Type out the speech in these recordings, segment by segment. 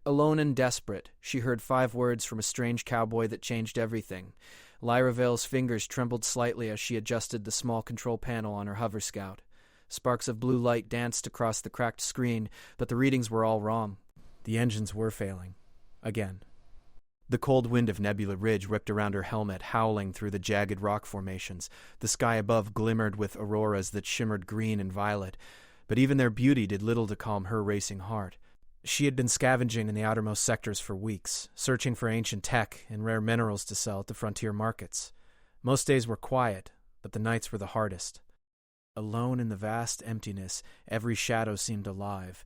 Alone and desperate, she heard 5 words from a strange cowboy that changed everything. Lyra Vale's fingers trembled slightly as she adjusted the small control panel on her hover scout. Sparks of blue light danced across the cracked screen, but the readings were all wrong. The engines were failing. Again. The cold wind of Nebula Ridge whipped around her helmet, howling through the jagged rock formations. The sky above glimmered with auroras that shimmered green and violet, but even their beauty did little to calm her racing heart. She had been scavenging in the outermost sectors for weeks, searching for ancient tech and rare minerals to sell at the frontier markets. Most days were quiet, but the nights were the hardest. Alone in the vast emptiness, every shadow seemed alive.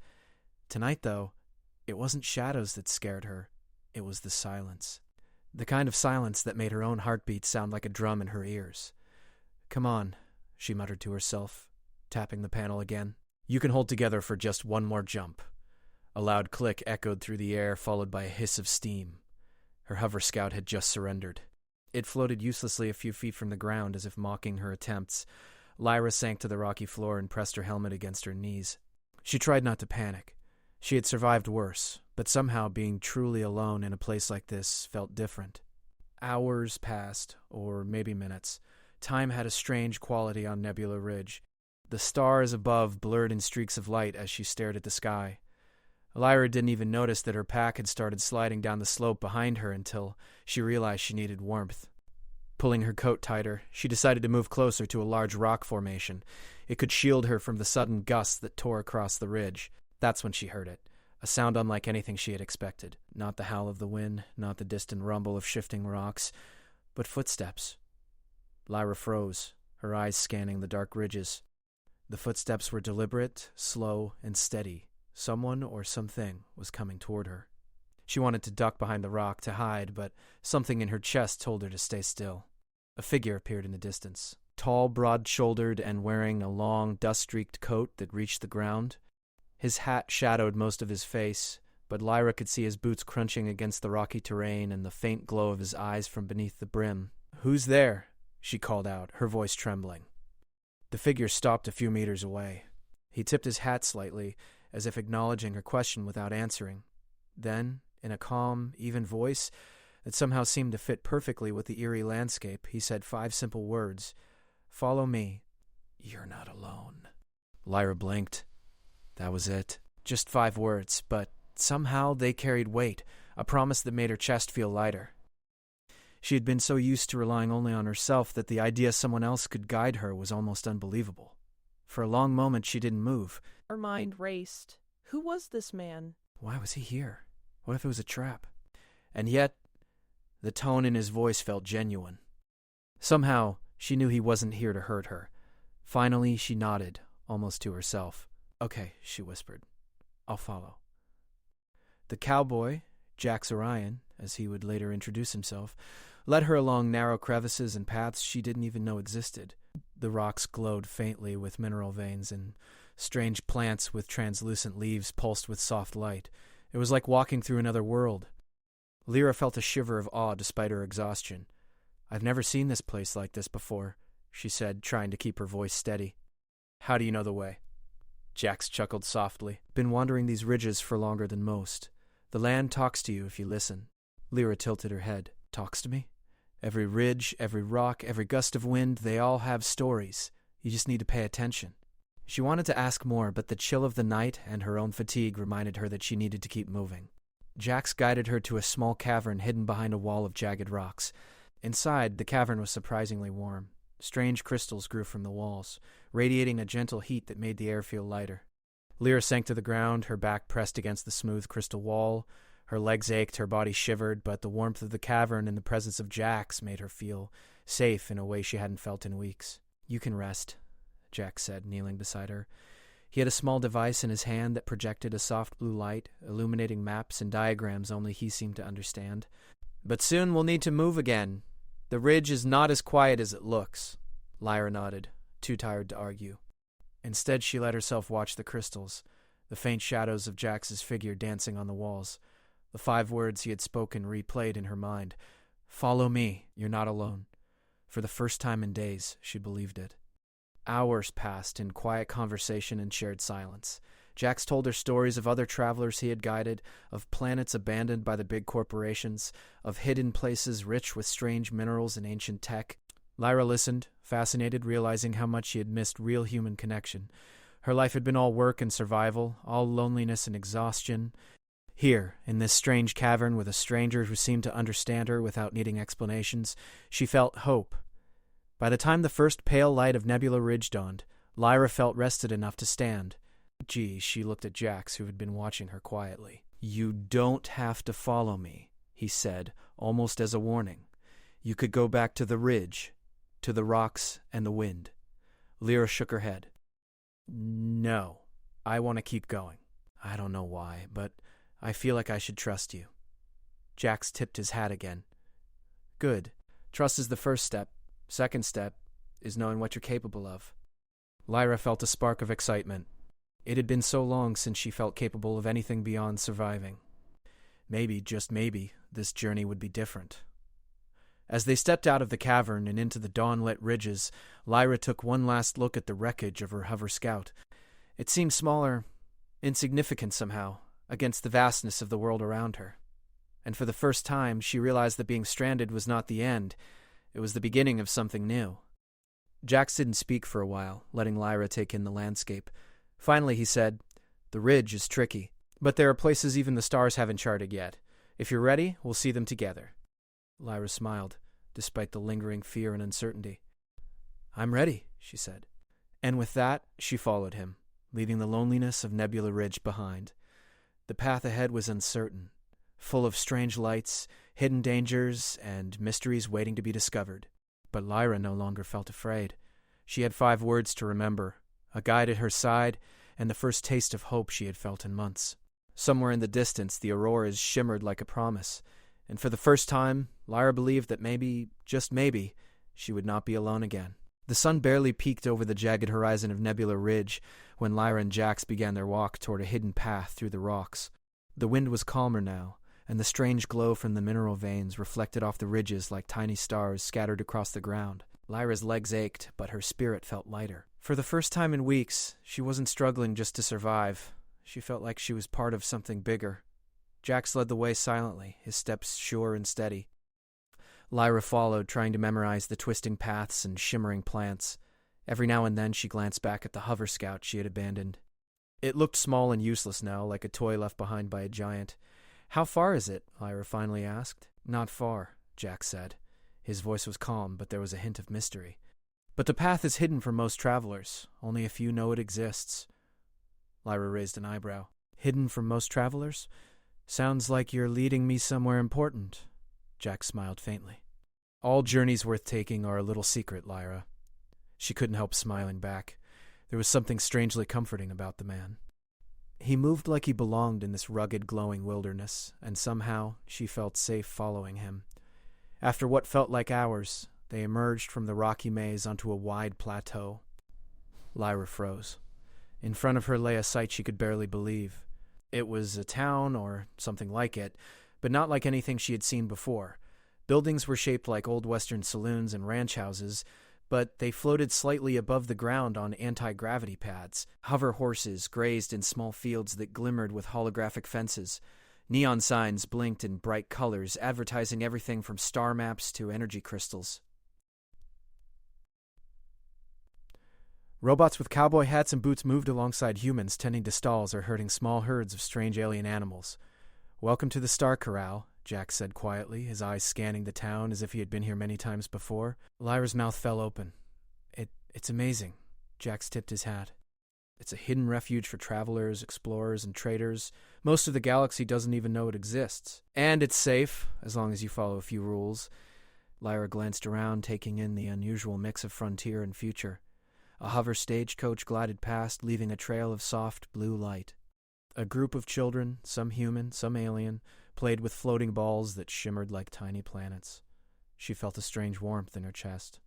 Tonight, though, it wasn't shadows that scared her. It was the silence. The kind of silence that made her own heartbeat sound like a drum in her ears. "Come on," she muttered to herself, tapping the panel again. "You can hold together for just one more jump." A loud click echoed through the air, followed by a hiss of steam. Her hover scout had just surrendered. It floated uselessly a few feet from the ground, as if mocking her attempts. Lyra sank to the rocky floor and pressed her helmet against her knees. She tried not to panic. She had survived worse, but somehow being truly alone in a place like this felt different. Hours passed, or maybe minutes. Time had a strange quality on Nebula Ridge. The stars above blurred in streaks of light as she stared at the sky. Lyra didn't even notice that her pack had started sliding down the slope behind her until she realized she needed warmth. Pulling her coat tighter, she decided to move closer to a large rock formation. It could shield her from the sudden gusts that tore across the ridge. That's when she heard it. A sound unlike anything she had expected. Not the howl of the wind, not the distant rumble of shifting rocks, but footsteps. Lyra froze, her eyes scanning the dark ridges. The footsteps were deliberate, slow, and steady. Someone or something was coming toward her. She wanted to duck behind the rock to hide, but something in her chest told her to stay still. A figure appeared in the distance, tall, broad-shouldered, and wearing a long, dust-streaked coat that reached the ground. His hat shadowed most of his face, but Lyra could see his boots crunching against the rocky terrain and the faint glow of his eyes from beneath the brim. "Who's there?" she called out, her voice trembling. The figure stopped a few meters away. He tipped his hat slightly, as if acknowledging her question without answering. Then, in a calm, even voice that somehow seemed to fit perfectly with the eerie landscape, he said 5 simple words. "Follow me. You're not alone." Lyra blinked. That was it. Just 5 words, but somehow they carried weight, a promise that made her chest feel lighter. She had been so used to relying only on herself that the idea someone else could guide her was almost unbelievable. For a long moment she didn't move. Her mind raced. Who was this man? Why was he here? What if it was a trap? And yet, the tone in his voice felt genuine. Somehow, she knew he wasn't here to hurt her. Finally, she nodded, almost to herself. "Okay," she whispered. "I'll follow." The cowboy, Jax Orion, as he would later introduce himself, led her along narrow crevices and paths she didn't even know existed. The rocks glowed faintly with mineral veins, and strange plants with translucent leaves pulsed with soft light. It was like walking through another world. Lyra felt a shiver of awe despite her exhaustion. "I've never seen this place like this before," she said, trying to keep her voice steady. "How do you know the way?" Jax chuckled softly. "Been wandering these ridges for longer than most. The land talks to you if you listen." Lyra tilted her head. "Talks to me?" "Every ridge, every rock, every gust of wind, they all have stories. You just need to pay attention." She wanted to ask more, but the chill of the night and her own fatigue reminded her that she needed to keep moving. Jax guided her to a small cavern hidden behind a wall of jagged rocks. Inside, the cavern was surprisingly warm. Strange crystals grew from the walls, radiating a gentle heat that made the air feel lighter. Lyra sank to the ground, her back pressed against the smooth crystal wall. Her legs ached, her body shivered, but the warmth of the cavern and the presence of Jax made her feel safe in a way she hadn't felt in weeks. "You can rest," Jax said, kneeling beside her. He had a small device in his hand that projected a soft blue light, illuminating maps and diagrams only he seemed to understand. "But soon we'll need to move again. The ridge is not as quiet as it looks." Lyra nodded, too tired to argue. Instead, she let herself watch the crystals, the faint shadows of Jax's figure dancing on the walls. The 5 words he had spoken replayed in her mind. "Follow me. You're not alone." For the first time in days, she believed it. Hours passed in quiet conversation and shared silence. Jax told her stories of other travelers he had guided, of planets abandoned by the big corporations, of hidden places rich with strange minerals and ancient tech. Lyra listened, fascinated, realizing how much she had missed real human connection. Her life had been all work and survival, all loneliness and exhaustion. Here, in this strange cavern with a stranger who seemed to understand her without needing explanations, she felt hope. By the time the first pale light of Nebula Ridge dawned, Lyra felt rested enough to stand. Gee, she looked at Jax, who had been watching her quietly. "You don't have to follow me," he said, almost as a warning. "You could go back to the ridge, to the rocks and the wind." Lyra shook her head. "No, I want to keep going. I don't know why, but I feel like I should trust you." Jax tipped his hat again. "Good. Trust is the first step. Second step is knowing what you're capable of." Lyra felt a spark of excitement. It had been so long since she felt capable of anything beyond surviving. Maybe, just maybe, this journey would be different. As they stepped out of the cavern and into the dawn-lit ridges, Lyra took one last look at the wreckage of her hover scout. It seemed smaller, insignificant somehow, against the vastness of the world around her. And for the first time, she realized that being stranded was not the end. It was the beginning of something new. Jax didn't speak for a while, letting Lyra take in the landscape. Finally, he said, "The ridge is tricky, but there are places even the stars haven't charted yet. If you're ready, we'll see them together." Lyra smiled, despite the lingering fear and uncertainty. "I'm ready," she said. And with that, she followed him, leaving the loneliness of Nebula Ridge behind. The path ahead was uncertain, full of strange lights, hidden dangers, and mysteries waiting to be discovered. But Lyra no longer felt afraid. She had 5 words to remember, a guide at her side, and the first taste of hope she had felt in months. Somewhere in the distance, the auroras shimmered like a promise, and for the first time, Lyra believed that maybe, just maybe, she would not be alone again. The sun barely peeked over the jagged horizon of Nebula Ridge when Lyra and Jax began their walk toward a hidden path through the rocks. The wind was calmer now, and the strange glow from the mineral veins reflected off the ridges like tiny stars scattered across the ground. Lyra's legs ached, but her spirit felt lighter. For the first time in weeks, she wasn't struggling just to survive. She felt like she was part of something bigger. Jax led the way silently, his steps sure and steady. Lyra followed, trying to memorize the twisting paths and shimmering plants. Every now and then she glanced back at the hover scout she had abandoned. It looked small and useless now, like a toy left behind by a giant. "How far is it?" Lyra finally asked. "Not far," Jax said. His voice was calm, but there was a hint of mystery. "But the path is hidden from most travelers. Only a few know it exists." Lyra raised an eyebrow. "Hidden from most travelers? Sounds like you're leading me somewhere important." Jax smiled faintly. "All journeys worth taking are a little secret, Lyra." She couldn't help smiling back. There was something strangely comforting about the man. He moved like he belonged in this rugged, glowing wilderness, and somehow she felt safe following him. After what felt like hours, they emerged from the rocky maze onto a wide plateau. Lyra froze. In front of her lay a sight she could barely believe. It was a town, or something like it, but not like anything she had seen before. Buildings were shaped like old Western saloons and ranch houses, but they floated slightly above the ground on anti-gravity pads. Hover horses grazed in small fields that glimmered with holographic fences. Neon signs blinked in bright colors, advertising everything from star maps to energy crystals. Robots with cowboy hats and boots moved alongside humans tending to stalls or herding small herds of strange alien animals. "Welcome to the Star Corral," Jax said quietly, his eyes scanning the town as if he had been here many times before. Lyra's mouth fell open. It's amazing." Jax tipped his hat. "It's a hidden refuge for travelers, explorers, and traders. Most of the galaxy doesn't even know it exists. And it's safe, as long as you follow a few rules." Lyra glanced around, taking in the unusual mix of frontier and future. A hover stagecoach glided past, leaving a trail of soft blue light. A group of children, some human, some alien, played with floating balls that shimmered like tiny planets. She felt a strange warmth in her chest.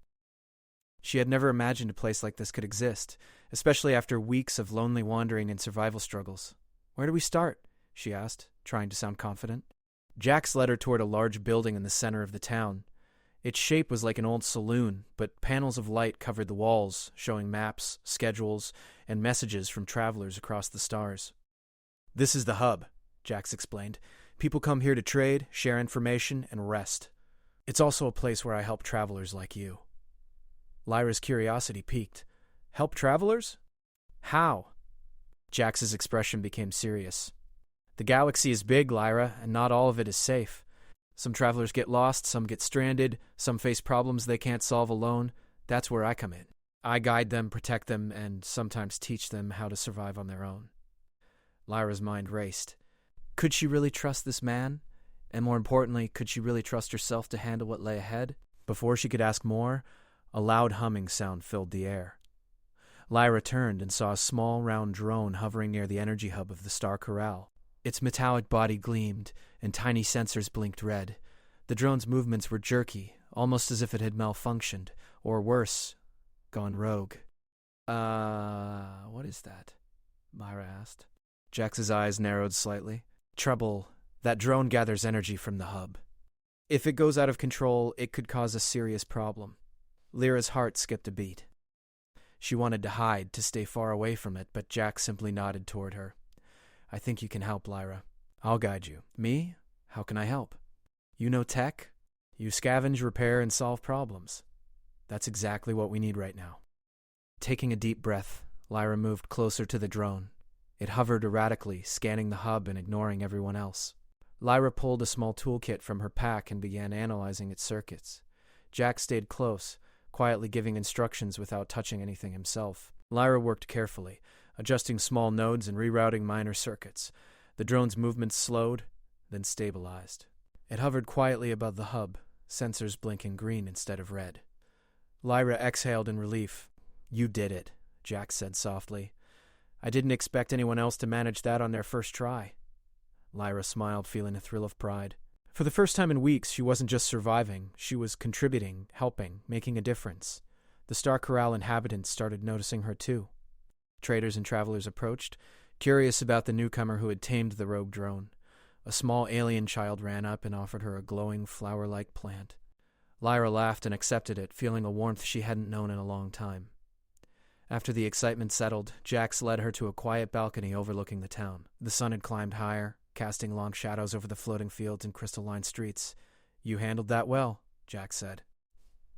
She had never imagined a place like this could exist, especially after weeks of lonely wandering and survival struggles. "Where do we start?" she asked, trying to sound confident. Jax led her toward a large building in the center of the town. Its shape was like an old saloon, but panels of light covered the walls, showing maps, schedules, and messages from travelers across the stars. "This is the hub," Jax explained. "People come here to trade, share information, and rest. It's also a place where I help travelers like you." Lyra's curiosity piqued. "Help travelers? How?" Jax's expression became serious. "The galaxy is big, Lyra, and not all of it is safe. Some travelers get lost, some get stranded, some face problems they can't solve alone. That's where I come in. I guide them, protect them, and sometimes teach them how to survive on their own." Lyra's mind raced. Could she really trust this man? And more importantly, could she really trust herself to handle what lay ahead? Before she could ask more, a loud humming sound filled the air. Lyra turned and saw a small, round drone hovering near the energy hub of the Star Corral. Its metallic body gleamed, and tiny sensors blinked red. The drone's movements were jerky, almost as if it had malfunctioned, or worse, gone rogue. What is that?" Lyra asked. Jax's eyes narrowed slightly. "Trouble. That drone gathers energy from the hub. If it goes out of control, it could cause a serious problem." Lyra's heart skipped a beat. She wanted to hide, to stay far away from it, but Jax simply nodded toward her. "I think you can help, Lyra. I'll guide you." "Me? How can I help?" "You know tech? You scavenge, repair, and solve problems. That's exactly what we need right now." Taking a deep breath, Lyra moved closer to the drone. It hovered erratically, scanning the hub and ignoring everyone else. Lyra pulled a small toolkit from her pack and began analyzing its circuits. Jax stayed close, quietly giving instructions without touching anything himself. Lyra worked carefully, adjusting small nodes and rerouting minor circuits. The drone's movements slowed, then stabilized. It hovered quietly above the hub, sensors blinking green instead of red. Lyra exhaled in relief. "You did it," Jax said softly. "I didn't expect anyone else to manage that on their first try." Lyra smiled, feeling a thrill of pride. For the first time in weeks, she wasn't just surviving. She was contributing, helping, making a difference. The Star Corral inhabitants started noticing her too. Traders and travelers approached, curious about the newcomer who had tamed the rogue drone. A small alien child ran up and offered her a glowing, flower-like plant. Lyra laughed and accepted it, feeling a warmth she hadn't known in a long time. After the excitement settled, Jax led her to a quiet balcony overlooking the town. The sun had climbed higher, casting long shadows over the floating fields and crystalline streets. "You handled that well," Jax said.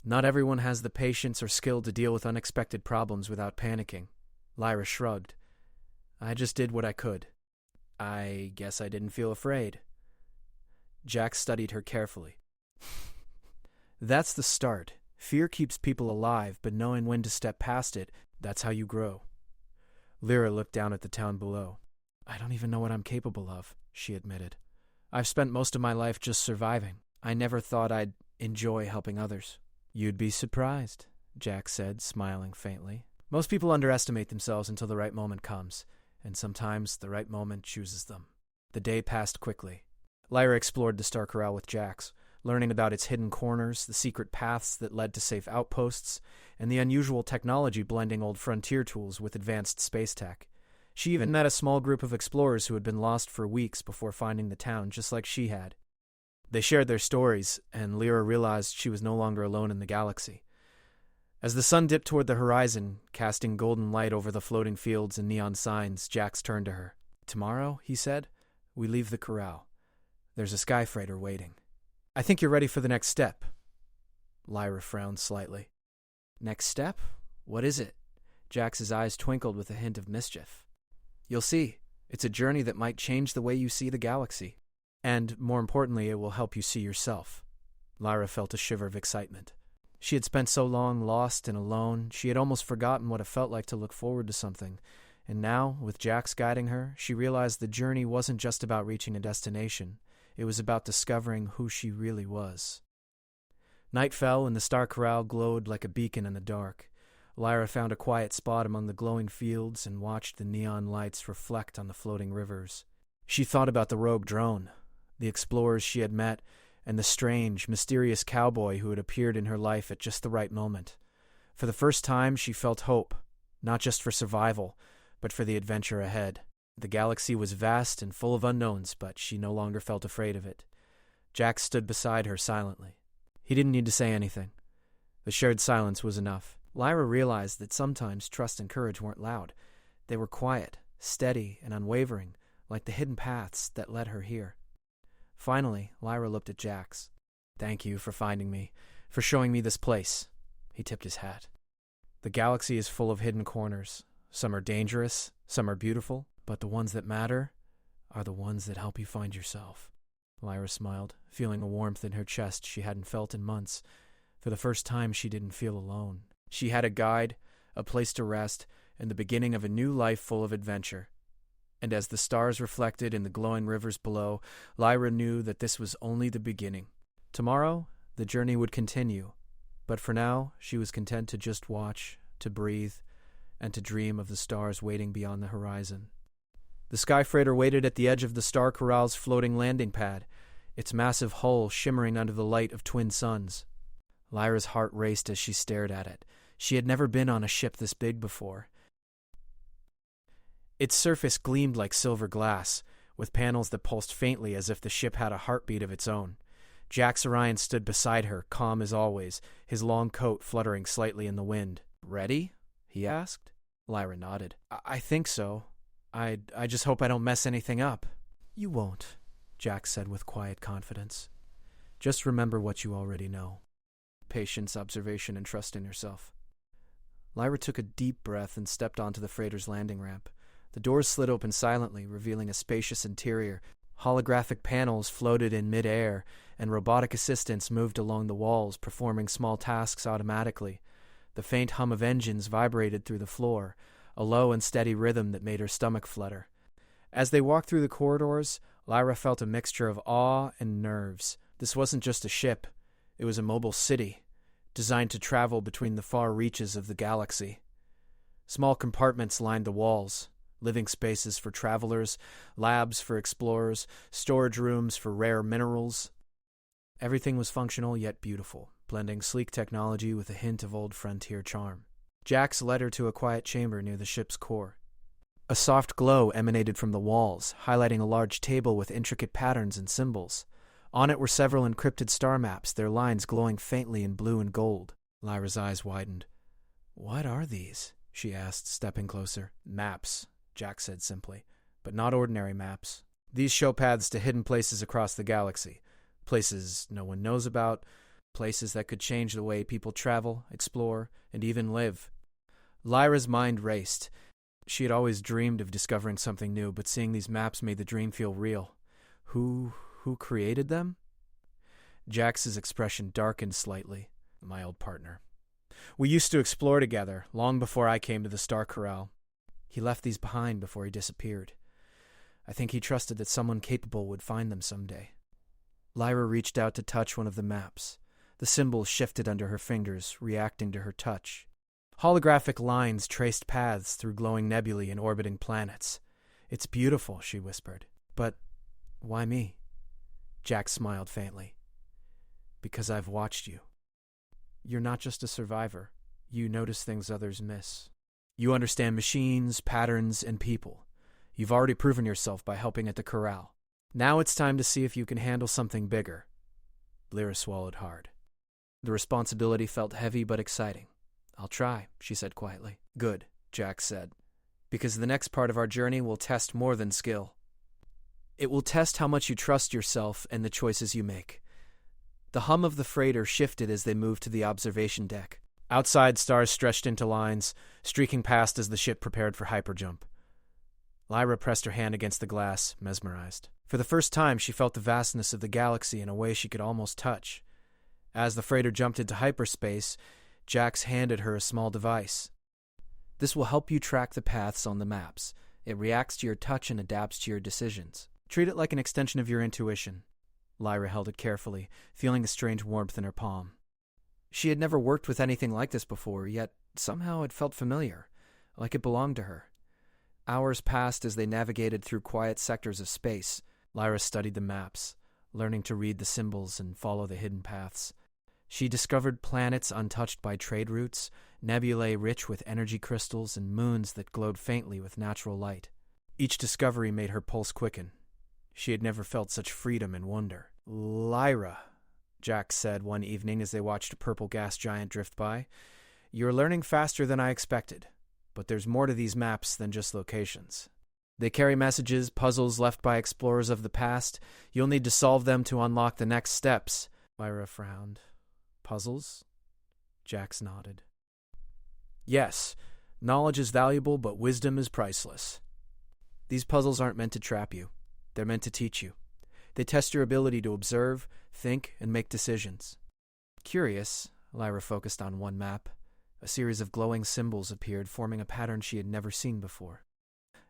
"Not everyone has the patience or skill to deal with unexpected problems without panicking." Lyra shrugged. "I just did what I could. I guess I didn't feel afraid." Jax studied her carefully. "That's the start. Fear keeps people alive, but knowing when to step past it, that's how you grow." Lyra looked down at the town below. "I don't even know what I'm capable of," she admitted. "I've spent most of my life just surviving. I never thought I'd enjoy helping others." "You'd be surprised," Jax said, smiling faintly. "Most people underestimate themselves until the right moment comes, and sometimes the right moment chooses them." The day passed quickly. Lyra explored the Star Corral with Jax, learning about its hidden corners, the secret paths that led to safe outposts, and the unusual technology blending old frontier tools with advanced space tech. She even met a small group of explorers who had been lost for weeks before finding the town, just like she had. They shared their stories, and Lyra realized she was no longer alone in the galaxy. As the sun dipped toward the horizon, casting golden light over the floating fields and neon signs, Jax turned to her. "Tomorrow," he said, "we leave the corral. There's a sky freighter waiting. I think you're ready for the next step." Lyra frowned slightly. "Next step? What is it?" Jax's eyes twinkled with a hint of mischief. "You'll see. It's a journey that might change the way you see the galaxy. And, more importantly, it will help you see yourself." Lyra felt a shiver of excitement. She had spent so long lost and alone, she had almost forgotten what it felt like to look forward to something. And now, with Jax guiding her, she realized the journey wasn't just about reaching a destination. It was about discovering who she really was. Night fell, and the Star Corral glowed like a beacon in the dark. Lyra found a quiet spot among the glowing fields and watched the neon lights reflect on the floating rivers. She thought about the rogue drone, the explorers she had met, and the strange, mysterious cowboy who had appeared in her life at just the right moment. For the first time, she felt hope, not just for survival, but for the adventure ahead. The galaxy was vast and full of unknowns, but she no longer felt afraid of it. Jax stood beside her silently. He didn't need to say anything. The shared silence was enough. Lyra realized that sometimes trust and courage weren't loud. They were quiet, steady, and unwavering, like the hidden paths that led her here. Finally, Lyra looked at Jax. "Thank you for finding me, for showing me this place." He tipped his hat. "The galaxy is full of hidden corners. Some are dangerous, some are beautiful, but the ones that matter are the ones that help you find yourself." Lyra smiled, feeling a warmth in her chest she hadn't felt in months. For the first time, she didn't feel alone. She had a guide, a place to rest, and the beginning of a new life full of adventure. And as the stars reflected in the glowing rivers below, Lyra knew that this was only the beginning. Tomorrow, the journey would continue, but for now, she was content to just watch, to breathe, and to dream of the stars waiting beyond the horizon. The sky freighter waited at the edge of the Star Corral's floating landing pad, its massive hull shimmering under the light of twin suns. Lyra's heart raced as she stared at it. She had never been on a ship this big before. Its surface gleamed like silver glass, with panels that pulsed faintly as if the ship had a heartbeat of its own. Jax Orion stood beside her, calm as always, his long coat fluttering slightly in the wind. "Ready?" he asked. Lyra nodded. I think so. I just hope I don't mess anything up." "You won't," Jax said with quiet confidence. "Just remember what you already know. Patience, observation, and trust in yourself." Lyra took a deep breath and stepped onto the freighter's landing ramp. The doors slid open silently, revealing a spacious interior. Holographic panels floated in mid-air, and robotic assistants moved along the walls, performing small tasks automatically. The faint hum of engines vibrated through the floor, a low and steady rhythm that made her stomach flutter. As they walked through the corridors, Lyra felt a mixture of awe and nerves. This wasn't just a ship. It was a mobile city, designed to travel between the far reaches of the galaxy. Small compartments lined the walls, living spaces for travelers, labs for explorers, storage rooms for rare minerals. Everything was functional yet beautiful, blending sleek technology with a hint of old frontier charm. Jax led her to a quiet chamber near the ship's core. A soft glow emanated from the walls, highlighting a large table with intricate patterns and symbols. On it were several encrypted star maps, their lines glowing faintly in blue and gold. Lyra's eyes widened. "What are these?" she asked, stepping closer. "Maps," Jax said simply, "but not ordinary maps. These show paths to hidden places across the galaxy. Places no one knows about, places that could change the way people travel, explore, and even live." Lyra's mind raced. She had always dreamed of discovering something new, but seeing these maps made the dream feel real. Who created them? Jax's expression darkened slightly. "My old partner. We used to explore together, long before I came to the Star Corral. He left these behind before he disappeared. I think he trusted that someone capable would find them someday." Lyra reached out to touch one of the maps. The symbols shifted under her fingers, reacting to her touch. Holographic lines traced paths through glowing nebulae and orbiting planets. "It's beautiful," she whispered. "But why me?" Jax smiled faintly. "Because I've watched you. You're not just a survivor. You notice things others miss. You understand machines, patterns, and people. You've already proven yourself by helping at the corral. Now it's time to see if you can handle something bigger." Lyra swallowed hard. The responsibility felt heavy but exciting. "I'll try," she said quietly. "Good," Jax said, "because the next part of our journey will test more than skill. It will test how much you trust yourself and the choices you make." The hum of the freighter shifted as they moved to the observation deck. Outside, stars stretched into lines, streaking past as the ship prepared for hyperjump. Lyra pressed her hand against the glass, mesmerized. For the first time, she felt the vastness of the galaxy in a way she could almost touch. As the freighter jumped into hyperspace, Jax handed her a small device. "This will help you track the paths on the maps. It reacts to your touch and adapts to your decisions. Treat it like an extension of your intuition." Lyra held it carefully, feeling a strange warmth in her palm. She had never worked with anything like this before, yet somehow it felt familiar, like it belonged to her. Hours passed as they navigated through quiet sectors of space. Lyra studied the maps, learning to read the symbols and follow the hidden paths. She discovered planets untouched by trade routes, nebulae rich with energy crystals, and moons that glowed faintly with natural light. Each discovery made her pulse quicken. She had never felt such freedom and wonder. "Lyra," Jax said one evening as they watched a purple gas giant drift by. "You're learning faster than I expected, but there's more to these maps than just locations. They carry messages, puzzles left by explorers of the past. You'll need to solve them to unlock the next steps." Lyra frowned. "Puzzles?" Jax nodded. "Yes, knowledge is valuable, but wisdom is priceless. These puzzles aren't meant to trap you. They're meant to teach you. They test your ability to observe, think, and make decisions." Curious, Lyra focused on one map. A series of glowing symbols appeared, forming a pattern she had never seen before.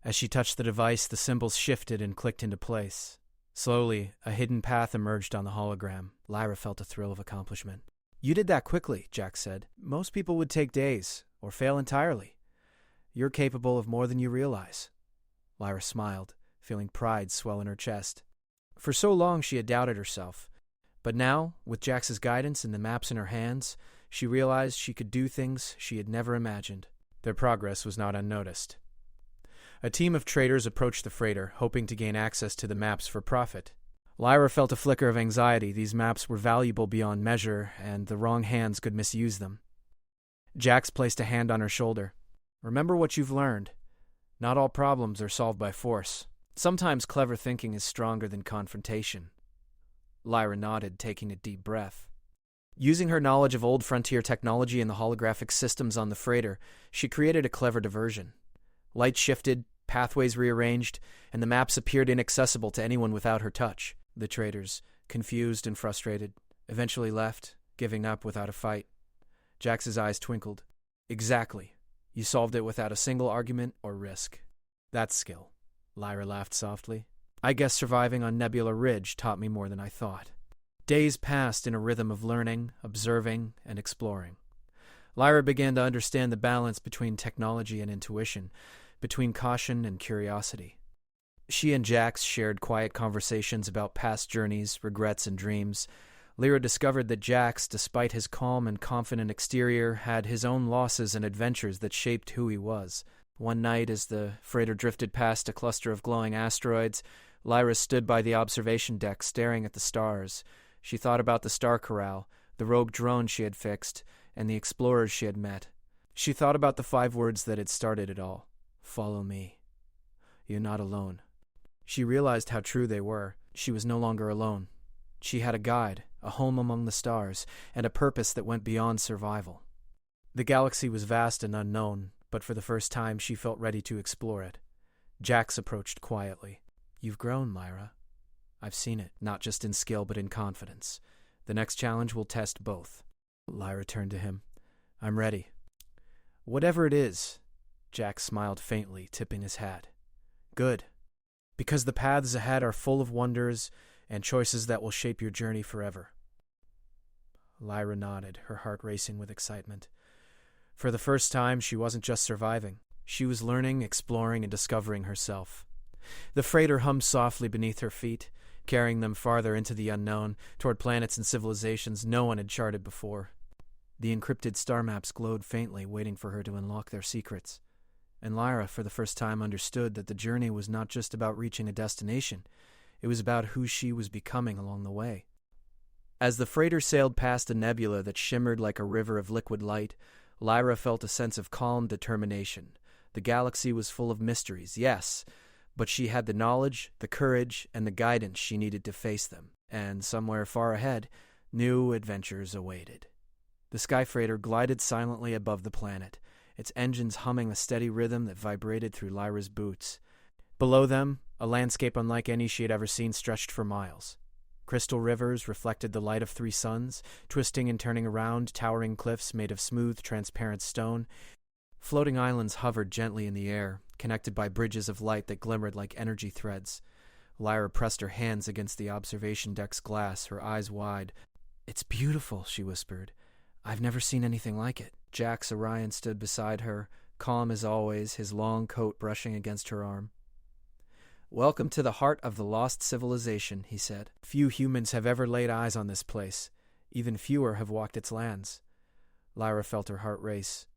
As she touched the device, the symbols shifted and clicked into place. Slowly, a hidden path emerged on the hologram. Lyra felt a thrill of accomplishment. "You did that quickly," Jax said. "Most people would take days, or fail entirely. You're capable of more than you realize." Lyra smiled, feeling pride swell in her chest. For so long she had doubted herself. But now, with Jax's guidance and the maps in her hands, she realized she could do things she had never imagined. Their progress was not unnoticed. A team of traders approached the freighter, hoping to gain access to the maps for profit. Lyra felt a flicker of anxiety. These maps were valuable beyond measure, and the wrong hands could misuse them. Jax placed a hand on her shoulder. "Remember what you've learned. Not all problems are solved by force. Sometimes clever thinking is stronger than confrontation." Lyra nodded, taking a deep breath. Using her knowledge of old frontier technology and the holographic systems on the freighter, she created a clever diversion. Light shifted, pathways rearranged, and the maps appeared inaccessible to anyone without her touch. The traders, confused and frustrated, eventually left, giving up without a fight. Jax's eyes twinkled. "Exactly. You solved it without a single argument or risk." "That's skill." Lyra laughed softly. "I guess surviving on Nebula Ridge taught me more than I thought." Days passed in a rhythm of learning, observing, and exploring. Lyra began to understand the balance between technology and intuition, between caution and curiosity. She and Jax shared quiet conversations about past journeys, regrets, and dreams. Lyra discovered that Jax, despite his calm and confident exterior, had his own losses and adventures that shaped who he was. One night, as the freighter drifted past a cluster of glowing asteroids, Lyra stood by the observation deck staring at the stars. She thought about the star corral, the rogue drone she had fixed, and the explorers she had met. She thought about the 5 words that had started it all. "Follow me. You're not alone." She realized how true they were. She was no longer alone. She had a guide, a home among the stars, and a purpose that went beyond survival. The galaxy was vast and unknown, but for the first time she felt ready to explore it. Jax approached quietly. "You've grown, Lyra. I've seen it, not just in skill but in confidence. The next challenge will test both." Lyra turned to him. "I'm ready." "Whatever it is," Jax smiled faintly, tipping his hat. "Good. Because the paths ahead are full of wonders and choices that will shape your journey forever." Lyra nodded, her heart racing with excitement. For the first time, she wasn't just surviving. She was learning, exploring, and discovering herself. The freighter hummed softly beneath her feet, carrying them farther into the unknown, toward planets and civilizations no one had charted before. The encrypted star maps glowed faintly, waiting for her to unlock their secrets. And Lyra, for the first time, understood that the journey was not just about reaching a destination. It was about who she was becoming along the way. As the freighter sailed past a nebula that shimmered like a river of liquid light, Lyra felt a sense of calm determination. The galaxy was full of mysteries, yes, but she had the knowledge, the courage, and the guidance she needed to face them, and somewhere far ahead, new adventures awaited. The sky freighter glided silently above the planet, its engines humming a steady rhythm that vibrated through Lyra's boots. Below them, a landscape unlike any she had ever seen stretched for miles. Crystal rivers reflected the light of 3 suns, twisting and turning around towering cliffs made of smooth, transparent stone. Floating islands hovered gently in the air, connected by bridges of light that glimmered like energy threads. Lyra pressed her hands against the observation deck's glass, her eyes wide. "It's beautiful," she whispered. "I've never seen anything like it." Jax Orion stood beside her, calm as always, his long coat brushing against her arm. "Welcome to the heart of the lost civilization," he said. "Few humans have ever laid eyes on this place. Even fewer have walked its lands." Lyra felt her heart race.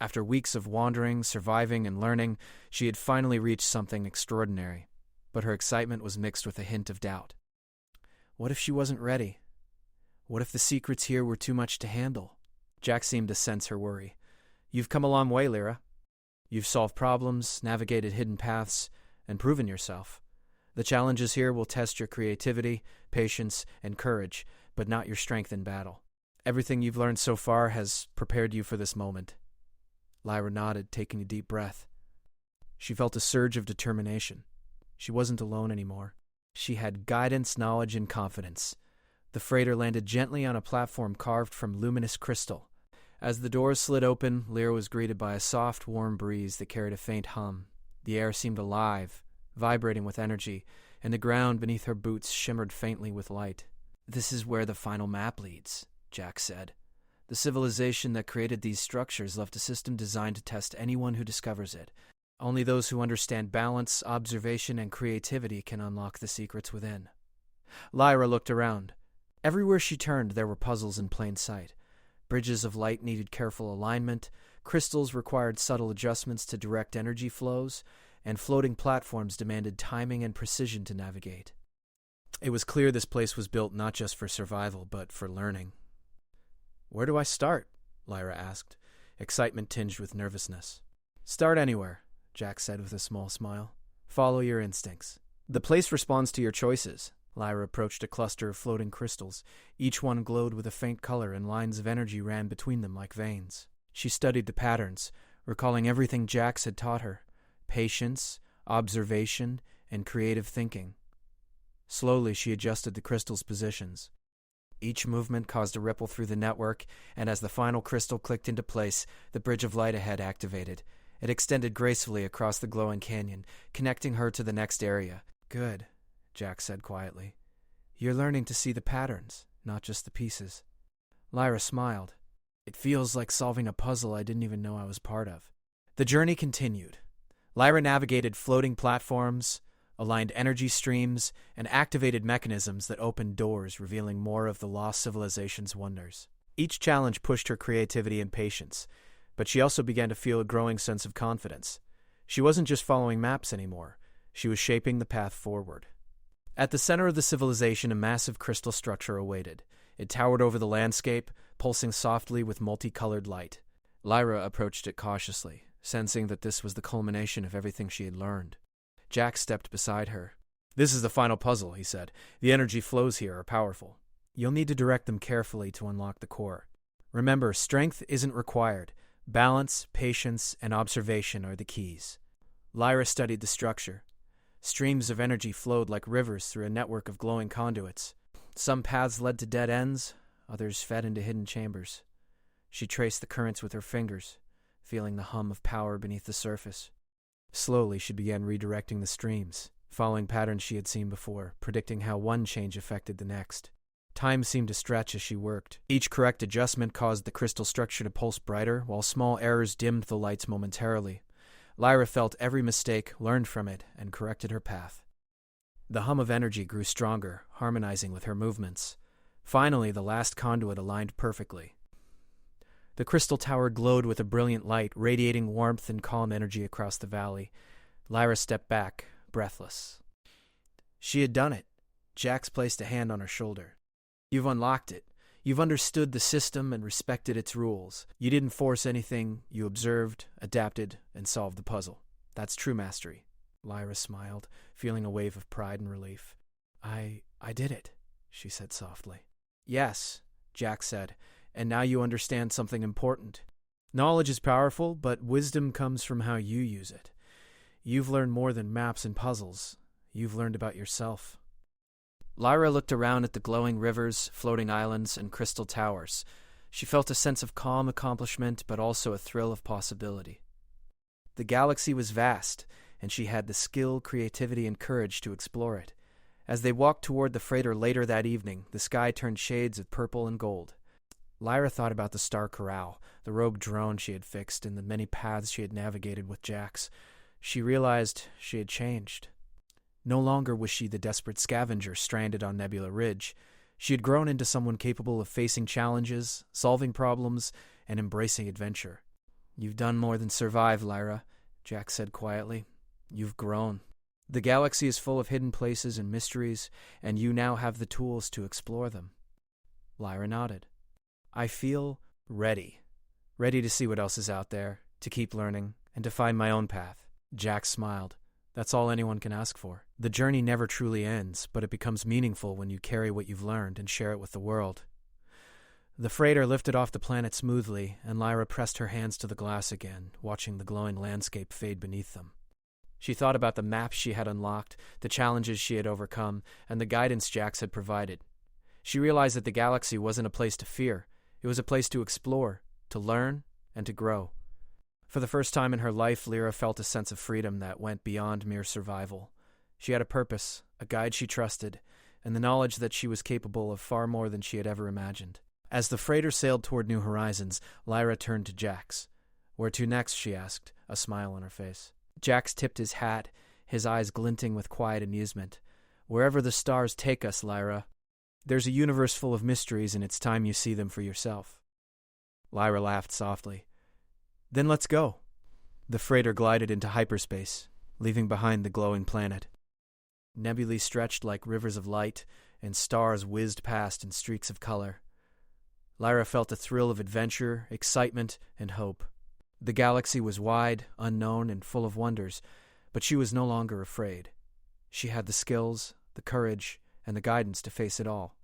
After weeks of wandering, surviving, and learning, she had finally reached something extraordinary. But her excitement was mixed with a hint of doubt. What if she wasn't ready? What if the secrets here were too much to handle? Jack seemed to sense her worry. You've come a long way, Lyra. You've solved problems, navigated hidden paths, and proven yourself. The challenges here will test your creativity, patience, and courage, but not your strength in battle. Everything you've learned so far has prepared you for this moment. Lyra nodded, taking a deep breath. She felt a surge of determination. She wasn't alone anymore. She had guidance, knowledge, and confidence. The freighter landed gently on a platform carved from luminous crystal. As the doors slid open, Lyra was greeted by a soft, warm breeze that carried a faint hum. The air seemed alive, vibrating with energy, and the ground beneath her boots shimmered faintly with light. "This is where the final map leads," Jack said. "The civilization that created these structures left a system designed to test anyone who discovers it. Only those who understand balance, observation, and creativity can unlock the secrets within." Lyra looked around. Everywhere she turned, there were puzzles in plain sight. Bridges of light needed careful alignment, crystals required subtle adjustments to direct energy flows, and floating platforms demanded timing and precision to navigate. It was clear this place was built not just for survival, but for learning. "Where do I start?" Lyra asked, excitement tinged with nervousness. "Start anywhere," Jack said with a small smile. "Follow your instincts. The place responds to your choices." Lyra approached a cluster of floating crystals. Each one glowed with a faint color, and lines of energy ran between them like veins. She studied the patterns, recalling everything Jax had taught her: patience, observation, and creative thinking. Slowly, she adjusted the crystals' positions. Each movement caused a ripple through the network, and as the final crystal clicked into place, the bridge of light ahead activated. It extended gracefully across the glowing canyon, connecting her to the next area. "Good," Jack said quietly. "You're learning to see the patterns, not just the pieces." Lyra smiled. "It feels like solving a puzzle I didn't even know I was part of." The journey continued. Lyra navigated floating platforms, aligned energy streams, and activated mechanisms that opened doors, revealing more of the lost civilization's wonders. Each challenge pushed her creativity and patience, but she also began to feel a growing sense of confidence. She wasn't just following maps anymore. She was shaping the path forward. At the center of the civilization, a massive crystal structure awaited. It towered over the landscape, pulsing softly with multicolored light. Lyra approached it cautiously, sensing that this was the culmination of everything she had learned. Jack stepped beside her. "This is the final puzzle," he said. "The energy flows here are powerful. You'll need to direct them carefully to unlock the core. Remember, strength isn't required. Balance, patience, and observation are the keys." Lyra studied the structure. Streams of energy flowed like rivers through a network of glowing conduits. Some paths led to dead ends, others fed into hidden chambers. She traced the currents with her fingers, feeling the hum of power beneath the surface. Slowly, she began redirecting the streams, following patterns she had seen before, predicting how one change affected the next. Time seemed to stretch as she worked. Each correct adjustment caused the crystal structure to pulse brighter, while small errors dimmed the lights momentarily. Lyra felt every mistake, learned from it, and corrected her path. The hum of energy grew stronger, harmonizing with her movements. Finally, the last conduit aligned perfectly. The crystal tower glowed with a brilliant light, radiating warmth and calm energy across the valley. Lyra stepped back, breathless. She had done it. Jax placed a hand on her shoulder. "You've unlocked it. You've understood the system and respected its rules. You didn't force anything. You observed, adapted, and solved the puzzle. That's true mastery." Lyra smiled, feeling a wave of pride and relief. I did it," she said softly. "Yes," Jack said, "and now you understand something important. Knowledge is powerful, but wisdom comes from how you use it. You've learned more than maps and puzzles. You've learned about yourself." Lyra looked around at the glowing rivers, floating islands, and crystal towers. She felt a sense of calm accomplishment, but also a thrill of possibility. The galaxy was vast, and she had the skill, creativity, and courage to explore it. As they walked toward the freighter later that evening, the sky turned shades of purple and gold. Lyra thought about the Star Corral, the rogue drone she had fixed, and the many paths she had navigated with Jax. She realized she had changed. No longer was she the desperate scavenger stranded on Nebula Ridge. She had grown into someone capable of facing challenges, solving problems, and embracing adventure. "You've done more than survive, Lyra," Jack said quietly. "You've grown. The galaxy is full of hidden places and mysteries, and you now have the tools to explore them." Lyra nodded. I feel ready. Ready to see what else is out there, to keep learning, and to find my own path. Jax smiled. That's all anyone can ask for. The journey never truly ends, but it becomes meaningful when you carry what you've learned and share it with the world. The freighter lifted off the planet smoothly, and Lyra pressed her hands to the glass again, watching the glowing landscape fade beneath them. She thought about the maps she had unlocked, the challenges she had overcome, and the guidance Jax had provided. She realized that the galaxy wasn't a place to fear. It was a place to explore, to learn, and to grow. For the first time in her life, Lyra felt a sense of freedom that went beyond mere survival. She had a purpose, a guide she trusted, and the knowledge that she was capable of far more than she had ever imagined. As the freighter sailed toward new horizons, Lyra turned to Jax. Where to next, she asked, a smile on her face. Jax tipped his hat, his eyes glinting with quiet amusement. Wherever the stars take us, Lyra. There's a universe full of mysteries, and it's time you see them for yourself. Lyra laughed softly. Then let's go. The freighter glided into hyperspace, leaving behind the glowing planet. Nebulae stretched like rivers of light, and stars whizzed past in streaks of color. Lyra felt a thrill of adventure, excitement, and hope. The galaxy was wide, unknown, and full of wonders, but she was no longer afraid. She had the skills, the courage, and the guidance to face it all.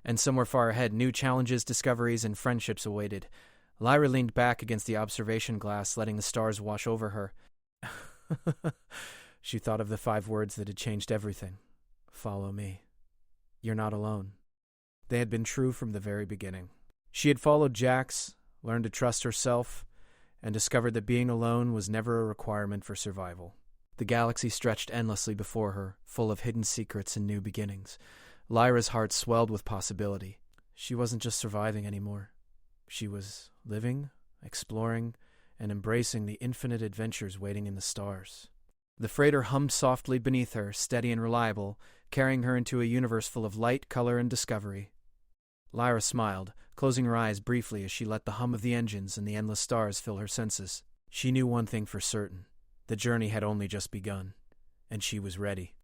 And somewhere far ahead, new challenges, discoveries, and friendships awaited. Lyra leaned back against the observation glass, letting the stars wash over her. She thought of the 5 words that had changed everything. Follow me. You're not alone. They had been true from the very beginning. She had followed Jax, learned to trust herself, and discovered that being alone was never a requirement for survival. The galaxy stretched endlessly before her, full of hidden secrets and new beginnings. Lyra's heart swelled with possibility. She wasn't just surviving anymore. She was living, exploring, and embracing the infinite adventures waiting in the stars. The freighter hummed softly beneath her, steady and reliable, carrying her into a universe full of light, color, and discovery. Lyra smiled, closing her eyes briefly as she let the hum of the engines and the endless stars fill her senses. She knew one thing for certain. The journey had only just begun, and she was ready.